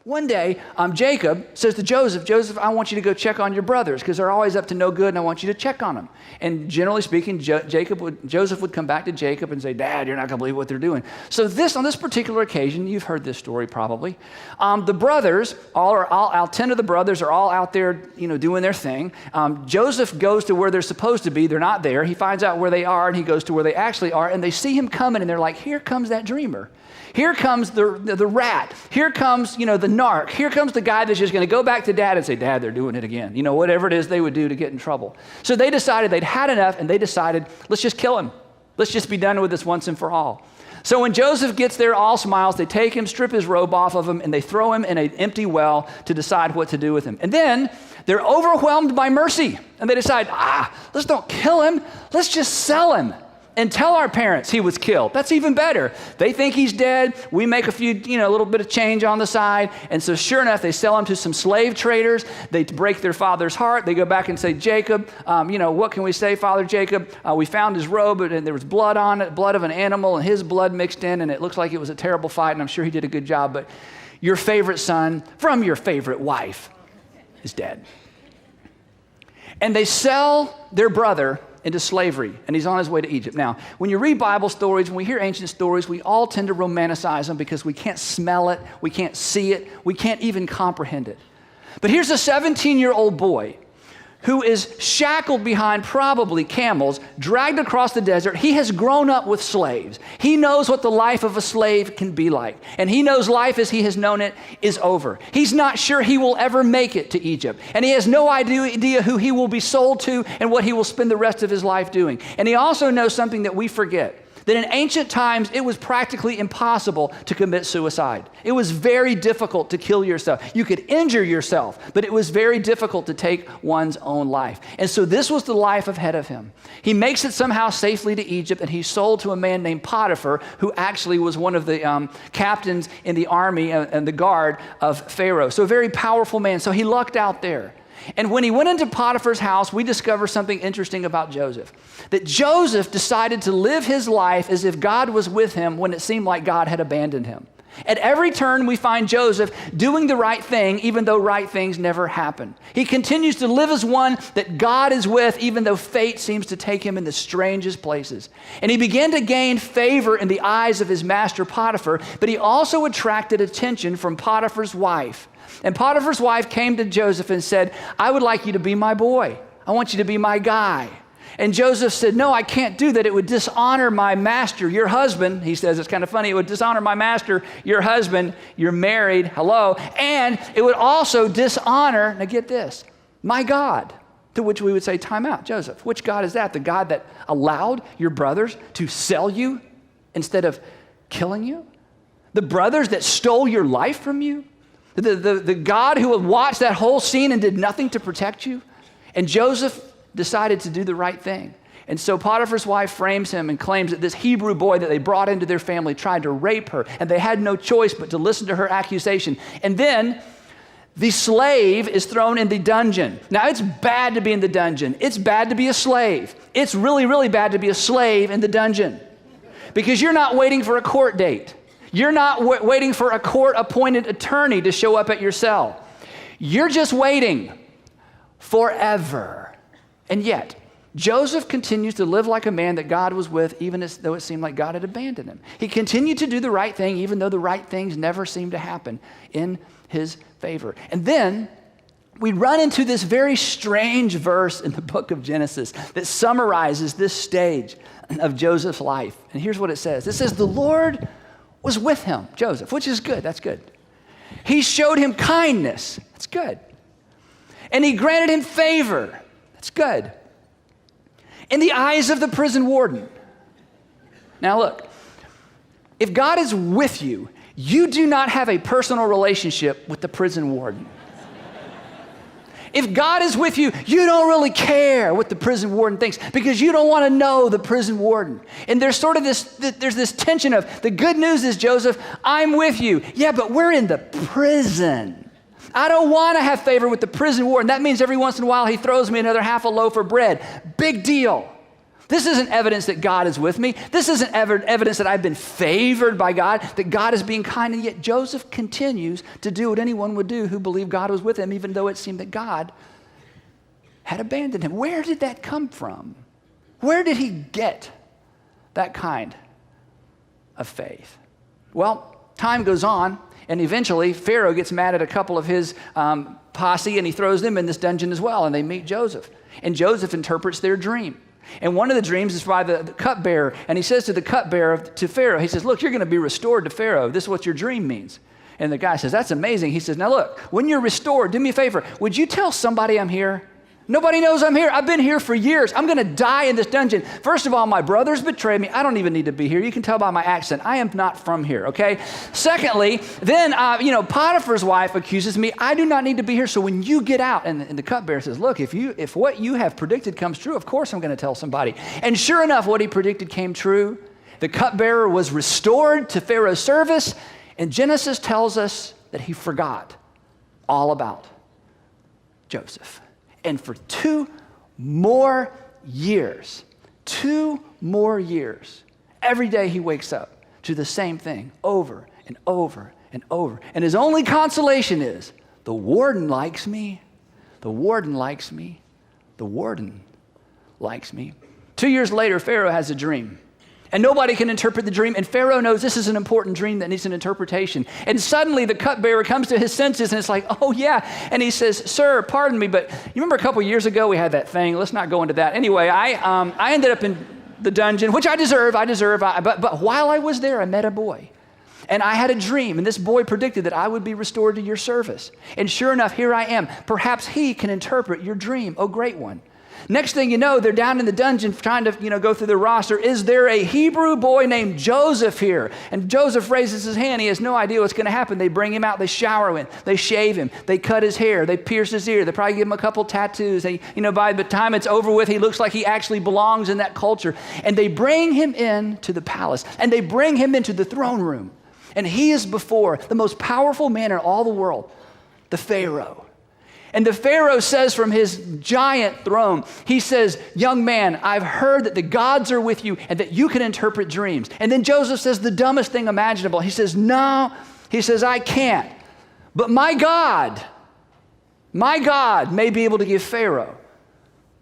One day, Jacob says to Joseph, Joseph, I want you to go check on your brothers because they're always up to no good and I want you to check on them. And generally speaking, Joseph would come back to Jacob and say, Dad, you're not going to believe what they're doing. So on this particular occasion, you've heard this story probably, the brothers, 10 of the brothers are all out there, doing their thing. Joseph goes to where they're supposed to be. They're not there. He finds out where they are and he goes to where they actually are and they see him coming and they're like, here comes that dreamer. Here comes the rat. Here comes, the narc. Here comes the guy that's just going to go back to Dad and say, Dad, they're doing it again. Whatever it is they would do to get in trouble. So they decided they'd had enough and they decided, let's just kill him. Let's just be done with this once and for all. So when Joseph gets there, all smiles, they take him, strip his robe off of him, and they throw him in an empty well to decide what to do with him. And then they're overwhelmed by mercy. And they decide, let's don't kill him. Let's just sell him. And tell our parents he was killed. That's even better. They think he's dead. We make a little bit of change on the side. And so sure enough, they sell him to some slave traders. They break their father's heart. They go back and say, Jacob, what can we say, Father Jacob? We found his robe and there was blood on it, blood of an animal and his blood mixed in. And it looks like it was a terrible fight. And I'm sure he did a good job. But your favorite son from your favorite wife is dead. And they sell their brother into slavery, and he's on his way to Egypt. Now, when you read Bible stories, when we hear ancient stories, we all tend to romanticize them because we can't smell it, we can't see it, we can't even comprehend it. But here's a 17-year-old boy who is shackled behind probably camels, dragged across the desert. He has grown up with slaves. He knows what the life of a slave can be like. And he knows life as he has known it is over. He's not sure he will ever make it to Egypt. And he has no idea who he will be sold to and what he will spend the rest of his life doing. And he also knows something that we forget. That in ancient times, it was practically impossible to commit suicide. It was very difficult to kill yourself. You could injure yourself, but it was very difficult to take one's own life. And so this was the life ahead of him. He makes it somehow safely to Egypt, and he's sold to a man named Potiphar, who actually was one of the captains in the army and the guard of Pharaoh. So a very powerful man. So he lucked out there. And when he went into Potiphar's house, we discover something interesting about Joseph. That Joseph decided to live his life as if God was with him when it seemed like God had abandoned him. At every turn, we find Joseph doing the right thing, even though right things never happen. He continues to live as one that God is with, even though fate seems to take him in the strangest places. And he began to gain favor in the eyes of his master Potiphar, but he also attracted attention from Potiphar's wife. And Potiphar's wife came to Joseph and said, I would like you to be my boy. I want you to be my guy. And Joseph said, no, I can't do that. It would dishonor my master, your husband. He says, it's kind of funny. It would dishonor my master, your husband. You're married. Hello. And it would also dishonor, now get this, my God. To which we would say, time out, Joseph. Which God is that? The God that allowed your brothers to sell you instead of killing you? The brothers that stole your life from you? The God who had watched that whole scene and did nothing to protect you? And Joseph decided to do the right thing. And so Potiphar's wife frames him and claims that this Hebrew boy that they brought into their family tried to rape her, and they had no choice but to listen to her accusation. And then the slave is thrown in the dungeon. Now, it's bad to be in the dungeon. It's bad to be a slave. It's really, really bad to be a slave in the dungeon because you're not waiting for a court date. You're not waiting for a court-appointed attorney to show up at your cell. You're just waiting forever. And yet, Joseph continues to live like a man that God was with, even as though it seemed like God had abandoned him. He continued to do the right thing, even though the right things never seemed to happen in his favor. And then we run into this very strange verse in the book of Genesis that summarizes this stage of Joseph's life. And here's what it says. It says, the Lord was with him, Joseph, which is good. That's good. He showed him kindness. That's good. And he granted him favor. That's good. In the eyes of the prison warden. Now look, if God is with you, you do not have a personal relationship with the prison warden. If God is with you, you don't really care what the prison warden thinks because you don't want to know the prison warden. And there's sort of there's this tension of, the good news is, Joseph, I'm with you. Yeah, but we're in the prison. I don't want to have favor with the prison warden. That means every once in a while he throws me another half a loaf of bread. Big deal. This isn't evidence that God is with me. This isn't evidence that I've been favored by God, that God is being kind. And yet Joseph continues to do what anyone would do who believed God was with him, even though it seemed that God had abandoned him. Where did that come from? Where did he get that kind of faith? Well, time goes on, and eventually Pharaoh gets mad at a couple of his posse, and he throws them in this dungeon as well, and they meet Joseph. And Joseph interprets their dream. And one of the dreams is by the cupbearer, and he says to the cupbearer, to Pharaoh, he says, look, you're going to be restored to Pharaoh. This is what your dream means. And the guy says, that's amazing. He says, now look, when you're restored, do me a favor. Would you tell somebody I'm here? Nobody knows I'm here. I've been here for years. I'm going to die in this dungeon. First of all, my brothers betrayed me. I don't even need to be here. You can tell by my accent. I am not from here, okay? Secondly, then, Potiphar's wife accuses me. I do not need to be here. So when you get out, and the cupbearer says, look, if what you have predicted comes true, of course I'm going to tell somebody. And sure enough, what he predicted came true. The cupbearer was restored to Pharaoh's service, and Genesis tells us that he forgot all about Joseph. And for 2 more years, every day he wakes up to the same thing over and over and over. And his only consolation is, the warden likes me, the warden likes me, the warden likes me. 2 years later, Pharaoh has a dream. And nobody can interpret the dream. And Pharaoh knows this is an important dream that needs an interpretation. And suddenly the cupbearer comes to his senses and it's like, oh yeah. And he says, sir, pardon me, but you remember a couple years ago we had that thing. Let's not go into that. Anyway, I ended up in the dungeon, which I deserve. But while I was there, I met a boy. And I had a dream, and this boy predicted that I would be restored to your service. And sure enough, here I am. Perhaps he can interpret your dream. Oh, great one. Next thing you know, they're down in the dungeon trying to, go through the roster. Is there a Hebrew boy named Joseph here? And Joseph raises his hand. He has no idea what's going to happen. They bring him out. They shower him. They shave him. They cut his hair. They pierce his ear. They probably give him a couple tattoos. By the time it's over with, he looks like he actually belongs in that culture. And they bring him in to the palace. And they bring him into the throne room. And he is before the most powerful man in all the world, the Pharaoh. And the Pharaoh says from his giant throne, he says, young man, I've heard that the gods are with you and that you can interpret dreams. And then Joseph says the dumbest thing imaginable. He says, no, he says, I can't. But my God may be able to give Pharaoh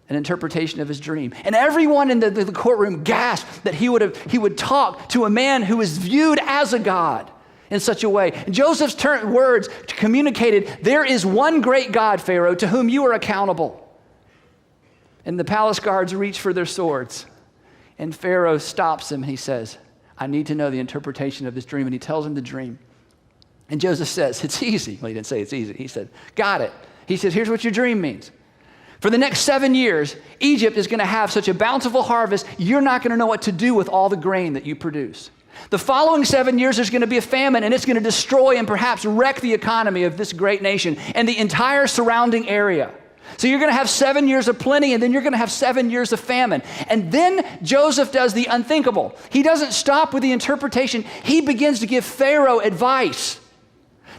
an interpretation of his dream. And everyone in the courtroom gasped that he would talk to a man who was viewed as a god in such a way. And Joseph's words communicated, there is one great God, Pharaoh, to whom you are accountable. And the palace guards reach for their swords. And Pharaoh stops him. He says, I need to know the interpretation of this dream. And he tells him the dream. And Joseph says, it's easy. Well, he didn't say it's easy. He said, got it. He says, here's what your dream means. For the next 7 years, Egypt is going to have such a bountiful harvest, you're not going to know what to do with all the grain that you produce. The following 7 years, there's going to be a famine, and it's going to destroy and perhaps wreck the economy of this great nation and the entire surrounding area. So you're going to have 7 years of plenty, and then you're going to have 7 years of famine. And then Joseph does the unthinkable. He doesn't stop with the interpretation. He begins to give Pharaoh advice.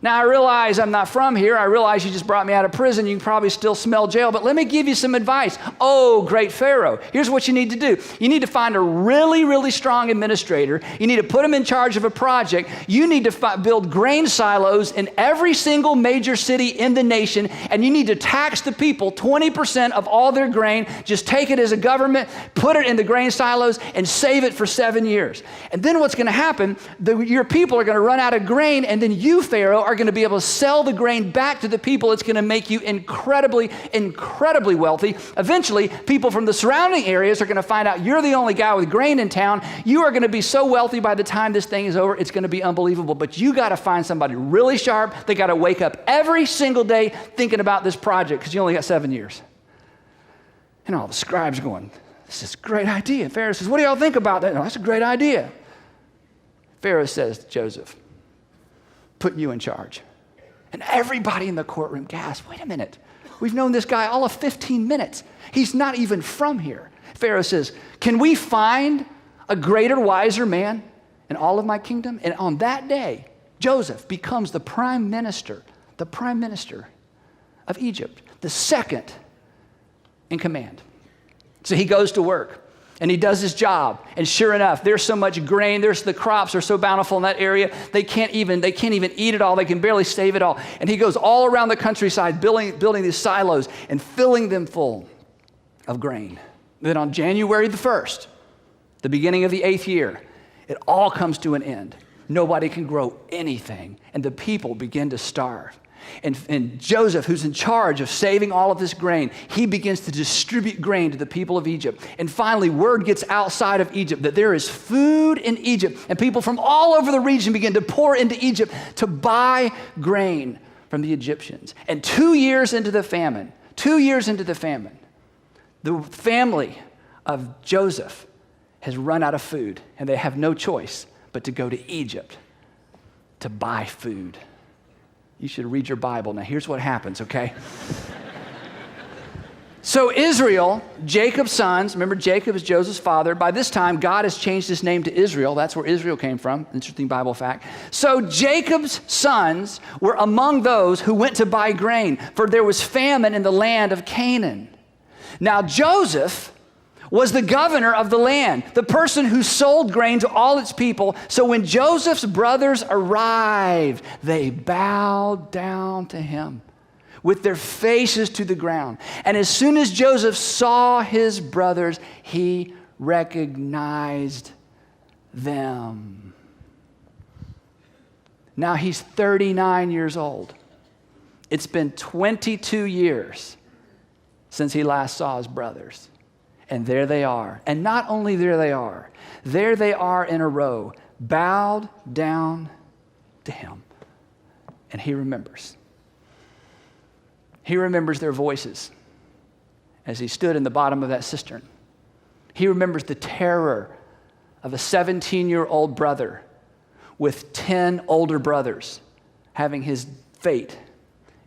Now, I realize I'm not from here. I realize you just brought me out of prison. You can probably still smell jail, but let me give you some advice. Oh, great Pharaoh. Here's what you need to do. You need to find a really, really strong administrator. You need to put him in charge of a project. You need to build grain silos in every single major city in the nation, and you need to tax the people 20% of all their grain. Just take it as a government, put it in the grain silos, and save it for 7 years. And then what's going to happen, your people are going to run out of grain, and then you, Pharaoh, are going to be able to sell the grain back to the people. It's going to make you incredibly, incredibly wealthy. Eventually, people from the surrounding areas are going to find out you're the only guy with grain in town. You are going to be so wealthy by the time this thing is over, it's going to be unbelievable. But you got to find somebody really sharp. They got to wake up every single day thinking about this project because you only got 7 years. And all the scribes going, this is a great idea. And Pharaoh says, what do y'all think about that? No, that's a great idea. Pharaoh says to Joseph, put you in charge. And everybody in the courtroom gasped, wait a minute. We've known this guy all of 15 minutes. He's not even from here. Pharaoh says, can we find a greater, wiser man in all of my kingdom? And on that day, Joseph becomes the prime minister of Egypt, the second in command. So he goes to work. And he does his job. And sure enough, there's so much grain. The crops are so bountiful in that area. They can't even eat it all. They can barely save it all. And he goes all around the countryside building these silos and filling them full of grain. Then on January the 1st, the beginning of the 8th year, it all comes to an end. Nobody can grow anything. And the people begin to starve. And Joseph, who's in charge of saving all of this grain, he begins to distribute grain to the people of Egypt. And finally, word gets outside of Egypt that there is food in Egypt. And people from all over the region begin to pour into Egypt to buy grain from the Egyptians. And 2 years into the famine, the family of Joseph has run out of food. And they have no choice but to go to Egypt to buy food. You should read your Bible. Now, here's what happens, okay? So Israel, Jacob's sons, remember Jacob is Joseph's father. By this time, God has changed his name to Israel. That's where Israel came from. Interesting Bible fact. So Jacob's sons were among those who went to buy grain, for there was famine in the land of Canaan. Now Joseph was the governor of the land, the person who sold grain to all its people. So when Joseph's brothers arrived, they bowed down to him with their faces to the ground. And as soon as Joseph saw his brothers, he recognized them. Now he's 39 years old. It's been 22 years since he last saw his brothers. And there they are. And not only there they are in a row, bowed down to him. And he remembers. He remembers their voices as he stood in the bottom of that cistern. He remembers the terror of a 17-year-old brother with 10 older brothers having his fate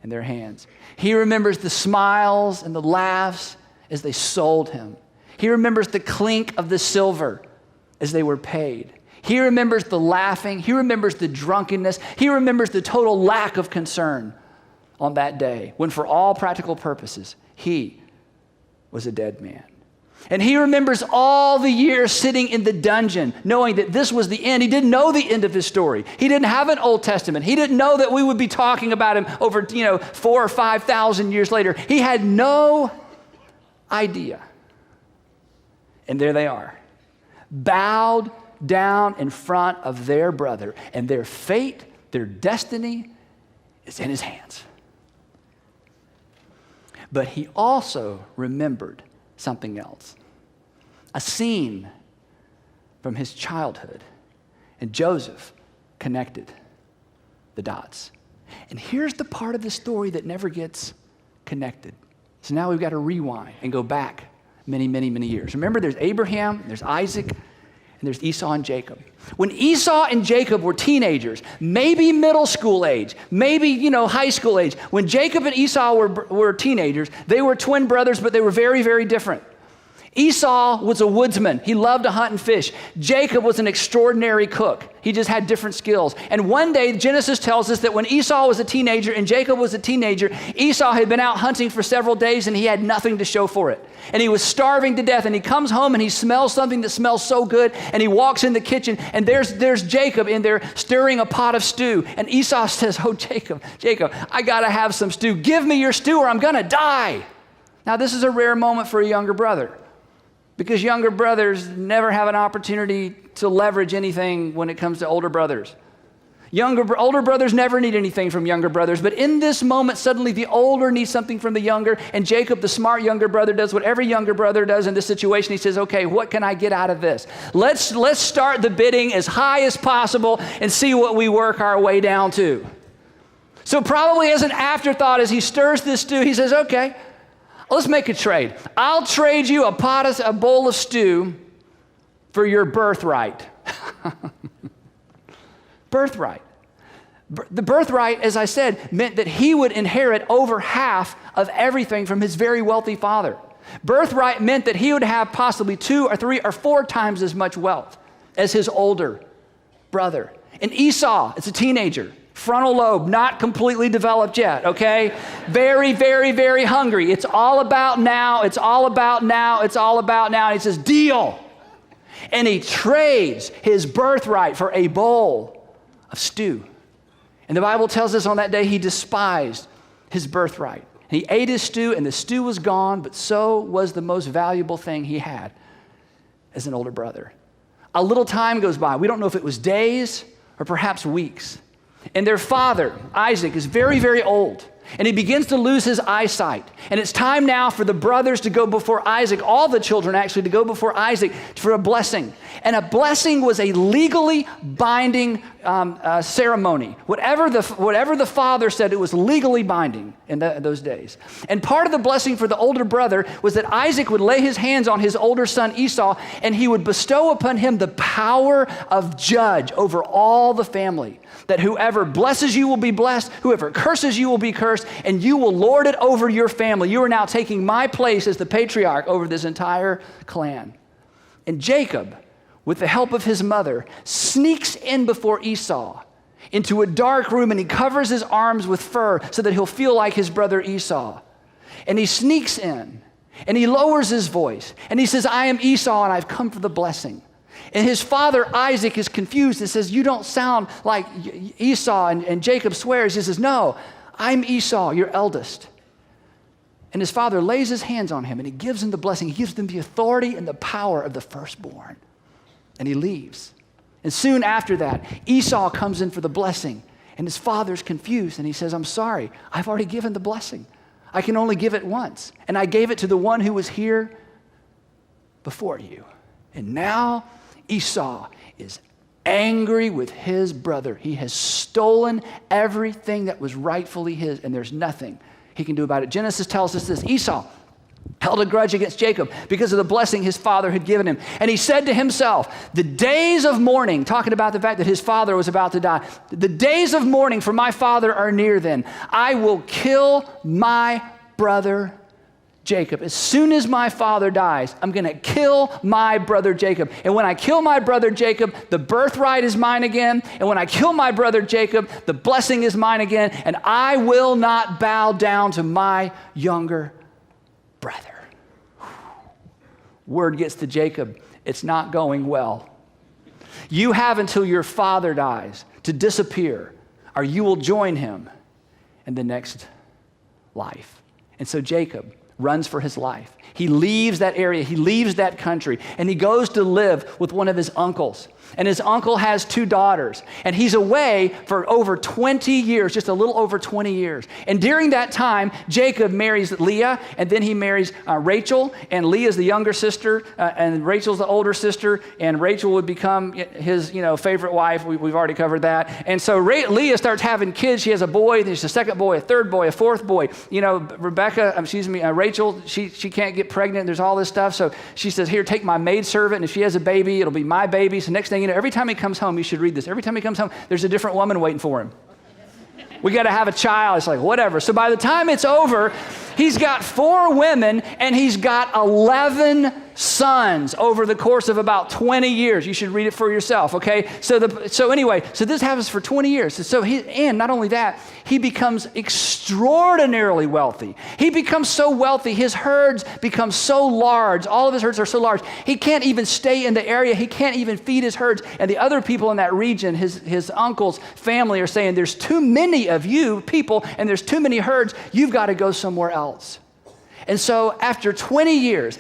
in their hands. He remembers the smiles and the laughs as they sold him. He remembers the clink of the silver as they were paid. He remembers the laughing. He remembers the drunkenness. He remembers the total lack of concern on that day when, for all practical purposes, he was a dead man. And he remembers all the years sitting in the dungeon, knowing that this was the end. He didn't know the end of his story. He didn't have an Old Testament. He didn't know that we would be talking about him over, 4,000 or 5,000 years later. He had no idea. And there they are, bowed down in front of their brother, and their fate, their destiny is in his hands. But he also remembered something else, a scene from his childhood. And Joseph connected the dots. And here's the part of the story that never gets connected. So now we've got to rewind and go back many, many, many years. Remember, there's Abraham, there's Isaac, and there's Esau and Jacob. When Esau and Jacob were teenagers, maybe middle school age, maybe, high school age, when Jacob and Esau were teenagers, they were twin brothers, but they were very, very different. Esau was a woodsman. He loved to hunt and fish. Jacob was an extraordinary cook. He just had different skills. And one day, Genesis tells us that when Esau was a teenager and Jacob was a teenager, Esau had been out hunting for several days and he had nothing to show for it. And he was starving to death. And he comes home and he smells something that smells so good. And he walks in the kitchen and there's Jacob in there stirring a pot of stew. And Esau says, "Oh, Jacob, I got to have some stew. Give me your stew or I'm going to die." Now, this is a rare moment for a younger brother, because younger brothers never have an opportunity to leverage anything when it comes to older brothers. Older brothers never need anything from younger brothers, but in this moment, suddenly the older needs something from the younger, and Jacob, the smart younger brother, does what every younger brother does in this situation. He says, "Okay, what can I get out of this? Let's start the bidding as high as possible and see what we work our way down to." So probably as an afterthought, as he stirs this stew, he says, "Okay, let's make a trade. I'll trade you a bowl of stew for your birthright." Birthright. The birthright, as I said, meant that he would inherit over half of everything from his very wealthy father. Birthright meant that he would have possibly 2 or 3 or 4 times as much wealth as his older brother. And Esau, it's a teenager, Frontal lobe, not completely developed yet, okay? Very, very, very hungry. It's all about now. It's all about now. It's all about now. And he says, deal. And he trades his birthright for a bowl of stew. And the Bible tells us on that day he despised his birthright. And he ate his stew, and the stew was gone, but so was the most valuable thing he had as an older brother. A little time goes by. We don't know if it was days or perhaps weeks. And their father, Isaac, is very, very old. And he begins to lose his eyesight. And it's time now for the brothers to go before Isaac, all the children actually, to go before Isaac for a blessing. And a blessing was a legally binding ceremony. Whatever the father said, it was legally binding in those days. And part of the blessing for the older brother was that Isaac would lay his hands on his older son Esau, and he would bestow upon him the power of judge over all the family. That whoever blesses you will be blessed, whoever curses you will be cursed, and you will lord it over your family. You are now taking my place as the patriarch over this entire clan. And Jacob, with the help of his mother, sneaks in before Esau into a dark room, and he covers his arms with fur so that he'll feel like his brother Esau. And he sneaks in, and he lowers his voice, and he says, I am Esau, and I've come for the blessing. And his father, Isaac, is confused and says, you don't sound like Esau. And Jacob swears. He says, no, I'm Esau, your eldest. And his father lays his hands on him, and he gives him the blessing. He gives them the authority and the power of the firstborn. And he leaves. And soon after that, Esau comes in for the blessing. And his father's confused, and he says, I'm sorry, I've already given the blessing. I can only give it once. And I gave it to the one who was here before you. And now Esau is angry with his brother. He has stolen everything that was rightfully his, and there's nothing he can do about it. Genesis tells us this: Esau held a grudge against Jacob because of the blessing his father had given him. And he said to himself, the days of mourning, talking about the fact that his father was about to die, the days of mourning for my father are near then. I will kill my brother Jacob. As soon as my father dies, I'm going to kill my brother Jacob. And when I kill my brother Jacob, the birthright is mine again. And when I kill my brother Jacob, the blessing is mine again. And I will not bow down to my younger brother. Word gets to Jacob, it's not going well. You have until your father dies to disappear, or you will join him in the next life. And so Jacob runs for his life. He leaves that area, he leaves that country, and he goes to live with one of his uncles. And his uncle has 2 daughters, and he's away for over 20 years, just a little over 20 years. And during that time, Jacob marries Leah, and then he marries Rachel, and Leah's the younger sister, and Rachel's the older sister, and Rachel would become his, favorite wife. We've already covered that. And so Leah starts having kids. She has a boy, there's a second boy, a third boy, a fourth boy. Rachel, she can't get pregnant. There's all this stuff. So she says, here, take my maidservant, and if she has a baby, it'll be my baby. So next thing you know, every time he comes home, you should read this. Every time he comes home, there's a different woman waiting for him. We got to have a child. It's like, whatever. So by the time it's over, he's got 4 women, and he's got 11 sons over the course of about 20 years. You should read it for yourself, okay? So this happens for 20 years. And not only that, he becomes extraordinarily wealthy. He becomes so wealthy, his herds become so large. All of his herds are so large, he can't even stay in the area. He can't even feed his herds. And the other people in that region, his uncle's family, are saying, there's too many of you people, and there's too many herds. You've got to go somewhere else. And so after 20 years,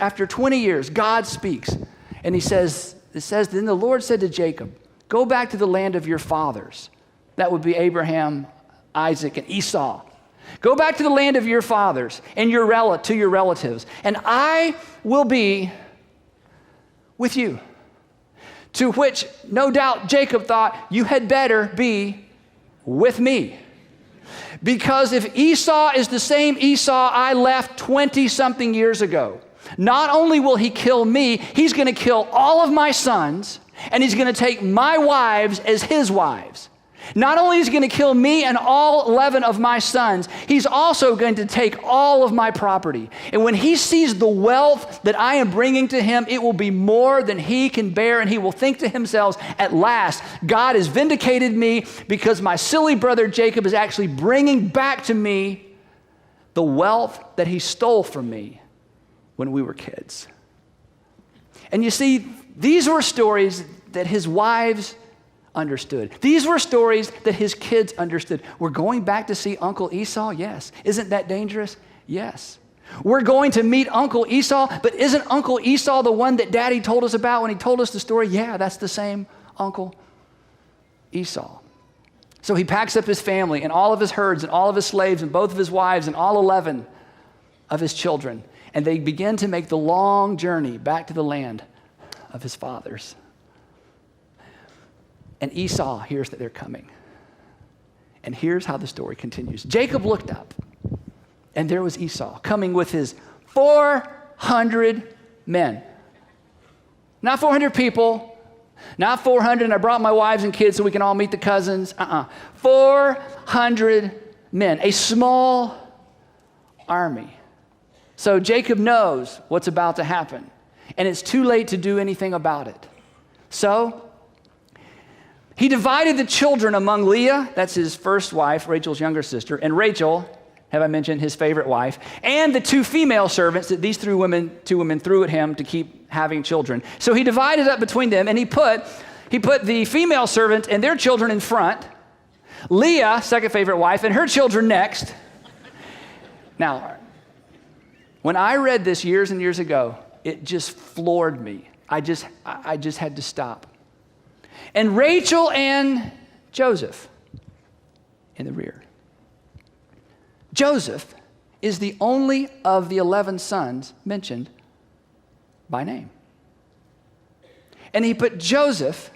God speaks, and it says, then the Lord said to Jacob, go back to the land of your fathers. That would be Abraham, Isaac, and Esau. Go back to the land of your fathers and to your relatives, and I will be with you. To which, no doubt, Jacob thought, you had better be with me. Because if Esau is the same Esau I left 20-something years ago, not only will he kill me, he's going to kill all of my sons, and he's going to take my wives as his wives. Not only is he going to kill me and all 11 of my sons, he's also going to take all of my property. And when he sees the wealth that I am bringing to him, it will be more than he can bear. And he will think to himself, at last, God has vindicated me because my silly brother Jacob is actually bringing back to me the wealth that he stole from me when we were kids. And you see, these were stories that his wives understood. These were stories that his kids understood. We're going back to see Uncle Esau? Yes. Isn't that dangerous? Yes. We're going to meet Uncle Esau, but isn't Uncle Esau the one that Daddy told us about when he told us the story? Yeah, that's the same Uncle Esau. So he packs up his family and all of his herds and all of his slaves and both of his wives and all 11 of his children, and they begin to make the long journey back to the land of his fathers. And Esau hears that they're coming. And here's how the story continues. Jacob looked up, and there was Esau coming with his 400 men. Not 400 people, not 400, and I brought my wives and kids so we can all meet the cousins. 400 men, a small army. So Jacob knows what's about to happen, and it's too late to do anything about it. So he divided the children among Leah, that's his first wife, Rachel's younger sister, and Rachel, have I mentioned, his favorite wife, and the 2 female servants that these 2 women threw at him to keep having children. So he divided up between them, and he put the female servant and their children in front, Leah, second favorite wife, and her children next. Now, when I read this years and years ago, it just floored me. I just had to stop. And Rachel and Joseph in the rear. Joseph is the only of the 11 sons mentioned by name. And he put Joseph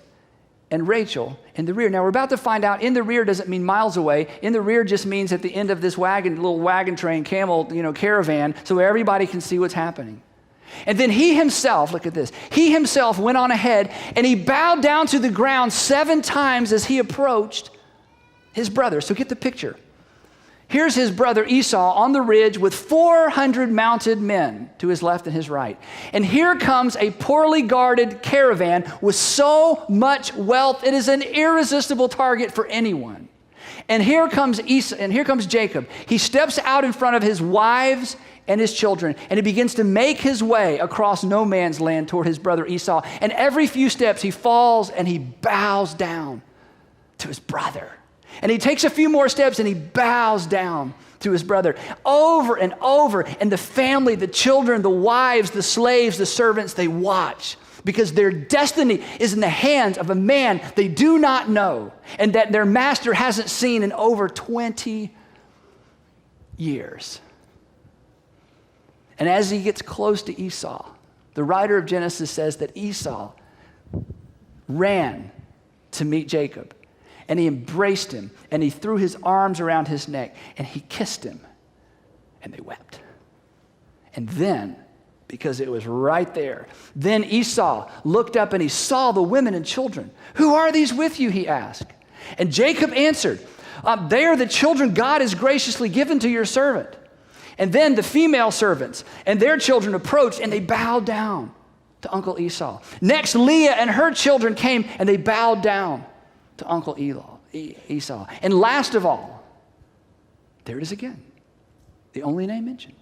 and Rachel in the rear. Now we're about to find out in the rear doesn't mean miles away. In the rear just means at the end of this little wagon train, camel, caravan, so everybody can see what's happening. And then he himself, look at this, he himself went on ahead and he bowed down to the ground 7 times as he approached his brother. So get the picture. Here's his brother Esau on the ridge with 400 mounted men to his left and his right. And here comes a poorly guarded caravan with so much wealth, it is an irresistible target for anyone. And here comes Esau, and here comes Jacob. He steps out in front of his wives and his children, and he begins to make his way across no man's land toward his brother Esau. And every few steps he falls and he bows down to his brother. And he takes a few more steps and he bows down to his brother over and over. And the family, the children, the wives, the slaves, the servants, they watch because their destiny is in the hands of a man they do not know and that their master hasn't seen in over 20 years. And as he gets close to Esau, the writer of Genesis says that Esau ran to meet Jacob. And he embraced him, and he threw his arms around his neck, and he kissed him, and they wept. And then, because it was right there, then Esau looked up and he saw the women and children. "Who are these with you?" he asked. And Jacob answered, "They are the children God has graciously given to your servant." And then the female servants and their children approached, and they bowed down to Uncle Esau. Next, Leah and her children came, and they bowed down to Uncle Esau. And last of all, there it is again, the only name mentioned,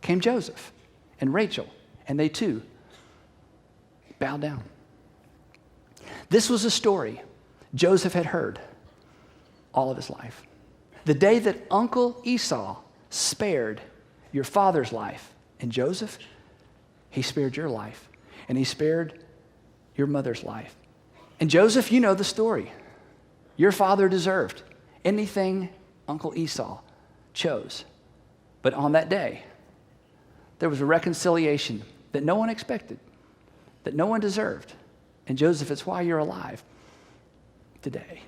came Joseph and Rachel, and they too bowed down. This was a story Joseph had heard all of his life. The day that Uncle Esau spared your father's life, and Joseph, he spared your life, and he spared your mother's life. And Joseph, you know the story. Your father deserved anything Uncle Esau chose. But on that day, there was a reconciliation that no one expected, that no one deserved. And Joseph, it's why you're alive today.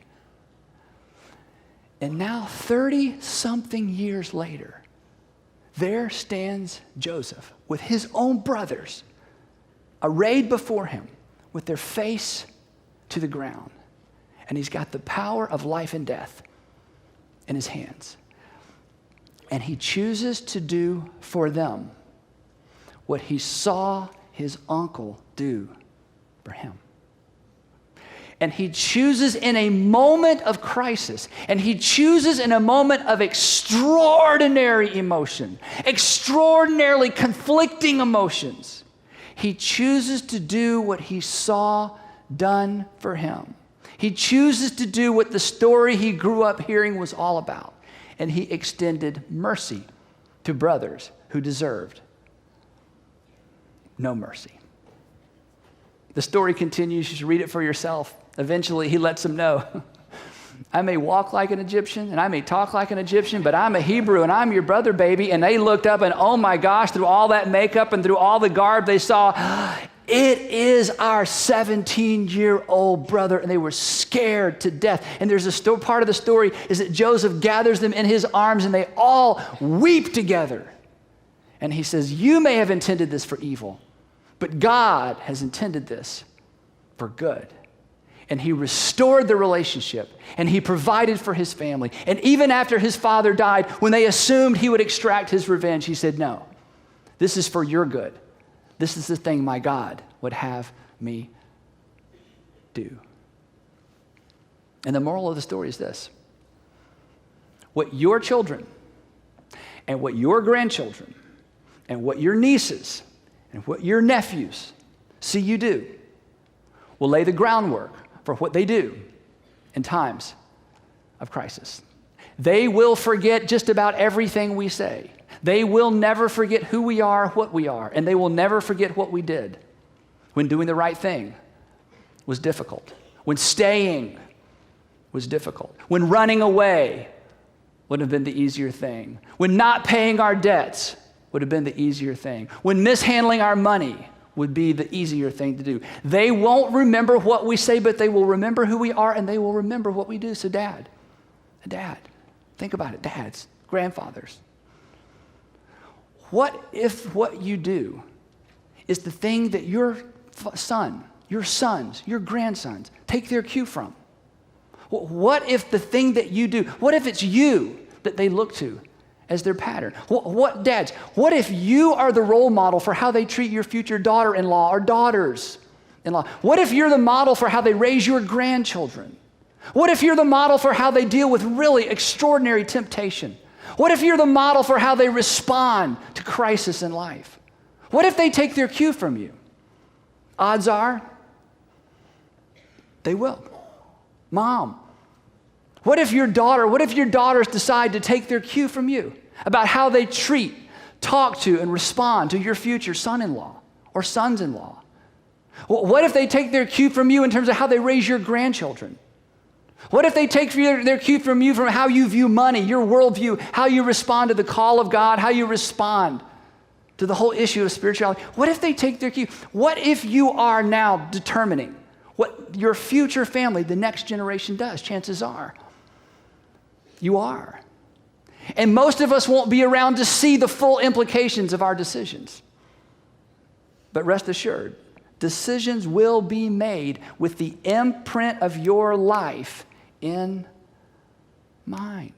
And now, 30-something years later, there stands Joseph with his own brothers arrayed before him with their face to the ground. and he's got the power of life and death in his hands. And he chooses to do for them what he saw his uncle do for him. And he chooses in a moment of crisis, and he chooses in a moment of extraordinary emotion, extraordinarily conflicting emotions. He chooses to do what he saw done for him. He chooses to do what the story he grew up hearing was all about. And he extended mercy to brothers who deserved no mercy. The story continues. You should read it for yourself. Eventually, he lets them know, I may walk like an Egyptian and I may talk like an Egyptian, but I'm a Hebrew and I'm your brother, baby. And they looked up and, oh my gosh, through all that makeup and through all the garb, they saw, it is our 17-year-old brother. And they were scared to death. And there's a part of the story is that Joseph gathers them in his arms and they all weep together. And he says, you may have intended this for evil, but God has intended this for good. And he restored the relationship, and he provided for his family. And even after his father died, when they assumed he would extract his revenge, he said, no, this is for your good. This is the thing my God would have me do. And the moral of the story is this. What your children and what your grandchildren and what your nieces and what your nephews see you do will lay the groundwork for what they do in times of crisis. They will forget just about everything we say. They will never forget who we are, what we are, and they will never forget what we did when doing the right thing was difficult, when staying was difficult, when running away would have been the easier thing, when not paying our debts would have been the easier thing, when mishandling our money would be the easier thing to do. They won't remember what we say, but they will remember who we are, and they will remember what we do. So dad, think about it, dads, grandfathers. What if what you do is the thing that your son, your sons, your grandsons take their cue from? What if the thing that you do, what if it's you that they look to as their pattern? What dads, what if you are the role model for how they treat your future daughter-in-law or daughters-in-law? What if you're the model for how they raise your grandchildren? What if you're the model for how they deal with really extraordinary temptation? What if you're the model for how they respond to crisis in life? What if they take their cue from you? Odds are, they will. Mom, what if your daughters decide to take their cue from you about how they treat, talk to, and respond to your future son-in-law or sons-in-law? What if they take their cue from you in terms of how they raise your grandchildren? What if they take their cue from you from how you view money, your worldview, how you respond to the call of God, how you respond to the whole issue of spirituality? What if they take their cue? What if you are now determining what your future family, the next generation, does? Chances are you are. And most of us won't be around to see the full implications of our decisions. But rest assured, decisions will be made with the imprint of your life in mind.